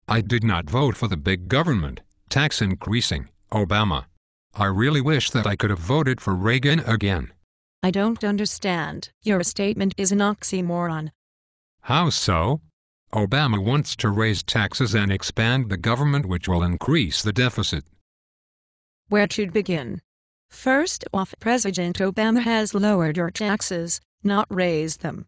I did not vote for the big government, tax increasing, Obama. I really wish that I could have voted for Reagan again. I don't understand. Your statement is an oxymoron. How so? Obama wants to raise taxes and expand the government, which will increase the deficit. Where to begin? First off, President Obama has lowered your taxes, not raised them.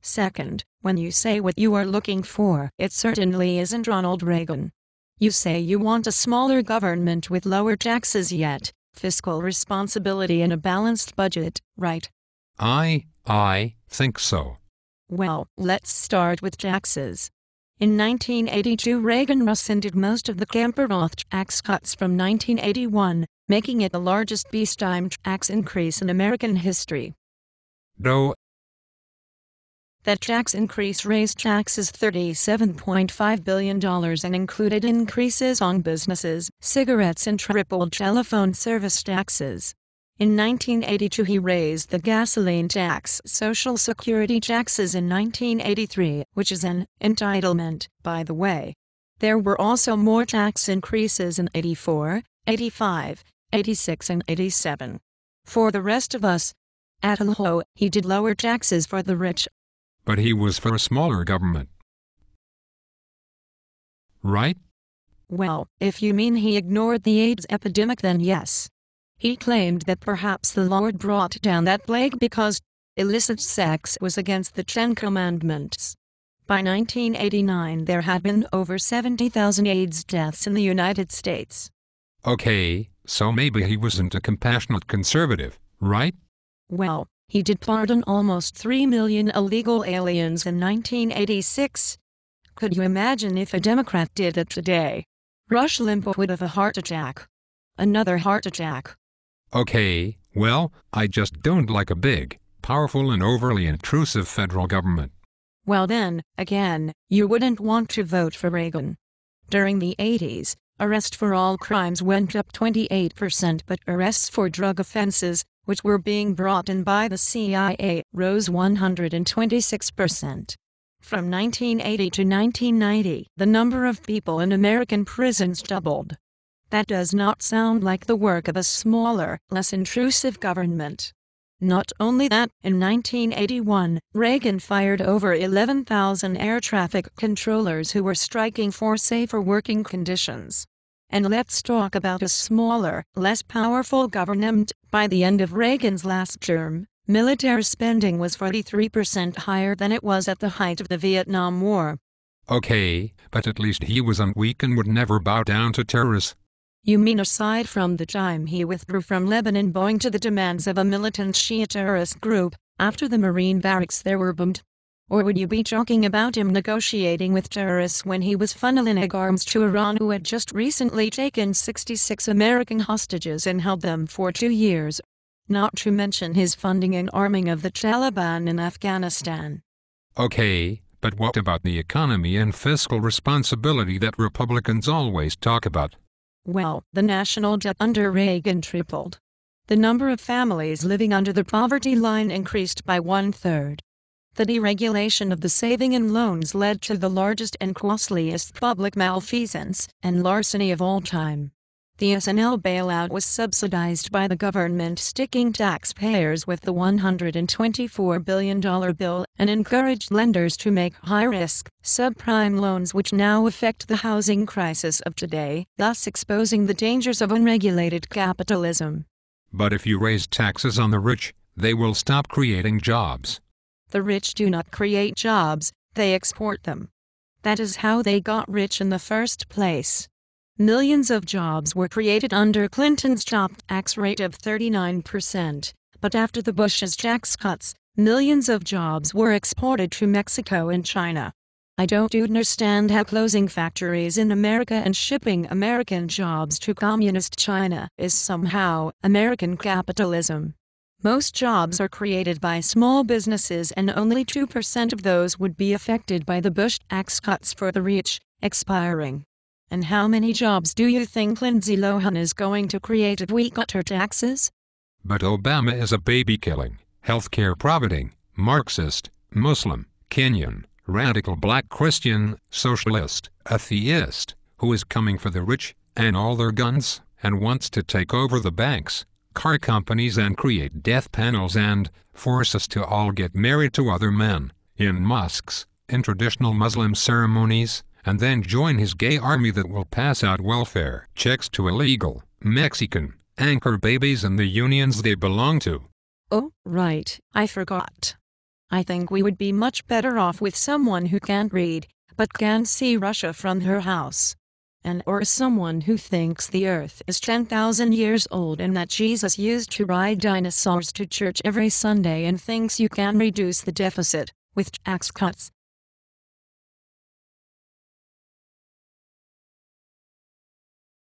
Second, when you say what you are looking for, it certainly isn't Ronald Reagan. You say you want a smaller government with lower taxes yet fiscal responsibility and a balanced budget, right? I think so. Well, let's start with taxes. In 1982, Reagan rescinded most of the Kemper-Roth tax cuts from 1981, making it the largest peacetime tax increase in American history. That tax increase raised taxes $37.5 billion and included increases on businesses, cigarettes, and tripled telephone service taxes. In 1982, he raised the gasoline tax, Social Security taxes in 1983, which is an entitlement, by the way. There were also more tax increases in 84, 85, 86, and 87. For the rest of us, he did lower taxes for the rich. But he was for a smaller government. Right? Well, if you mean he ignored the AIDS epidemic, then yes. He claimed that perhaps the Lord brought down that plague because illicit sex was against the 10 Commandments. By 1989, there had been over 70,000 AIDS deaths in the United States. Okay, so maybe he wasn't a compassionate conservative, right? Well, he did pardon almost 3 million illegal aliens in 1986. Could you imagine if a Democrat did it today? Rush Limbaugh would have a heart attack. Another heart attack. Okay, well, I just don't like a big, powerful and overly intrusive federal government. Well then, again, you wouldn't want to vote for Reagan. During the 80s, arrests for all crimes went up 28%, but arrests for drug offenses, which were being brought in by the CIA, rose 126%. From 1980 to 1990, the number of people in American prisons doubled. That does not sound like the work of a smaller, less intrusive government. Not only that, in 1981, Reagan fired over 11,000 air traffic controllers who were striking for safer working conditions. And let's talk about a smaller, less powerful government. By the end of Reagan's last term, military spending was 43% higher than it was at the height of the Vietnam War. Okay, but at least he wasn't weak and would never bow down to terrorists. You mean aside from the time he withdrew from Lebanon bowing to the demands of a militant Shia terrorist group, after the Marine barracks there were bombed? Or would you be talking about him negotiating with terrorists when he was funneling arms to Iran, who had just recently taken 66 American hostages and held them for 2 years? Not to mention his funding and arming of the Taliban in Afghanistan. Okay, but what about the economy and fiscal responsibility that Republicans always talk about? Well, the national debt under Reagan tripled. The number of families living under the poverty line increased by 1/3. The deregulation of the saving and loans led to the largest and costliest public malfeasance and larceny of all time. The S&L bailout was subsidized by the government, sticking taxpayers with the $124 billion bill, and encouraged lenders to make high-risk, subprime loans which now affect the housing crisis of today, thus exposing the dangers of unregulated capitalism. But if you raise taxes on the rich, they will stop creating jobs. The rich do not create jobs, they export them. That is how they got rich in the first place. Millions of jobs were created under Clinton's top tax rate of 39%, but after the Bush's tax cuts, millions of jobs were exported to Mexico and China. I don't understand how closing factories in America and shipping American jobs to communist China is somehow American capitalism. Most jobs are created by small businesses, and only 2% of those would be affected by the Bush tax cuts for the rich, expiring. And how many jobs do you think Lindsay Lohan is going to create if we cut her taxes? But Obama is a baby-killing, healthcare providing, Marxist, Muslim, Kenyan, radical black Christian, socialist, atheist, who is coming for the rich and all their guns, and wants to take over the banks, car companies, and create death panels and force us to all get married to other men, in mosques, in traditional Muslim ceremonies, and then join his gay army that will pass out welfare checks to illegal, Mexican, anchor babies and the unions they belong to. Oh, right, I forgot. I think we would be much better off with someone who can't read, but can see Russia from her house. Or someone who thinks the earth is 10,000 years old and that Jesus used to ride dinosaurs to church every Sunday and thinks you can reduce the deficit with tax cuts.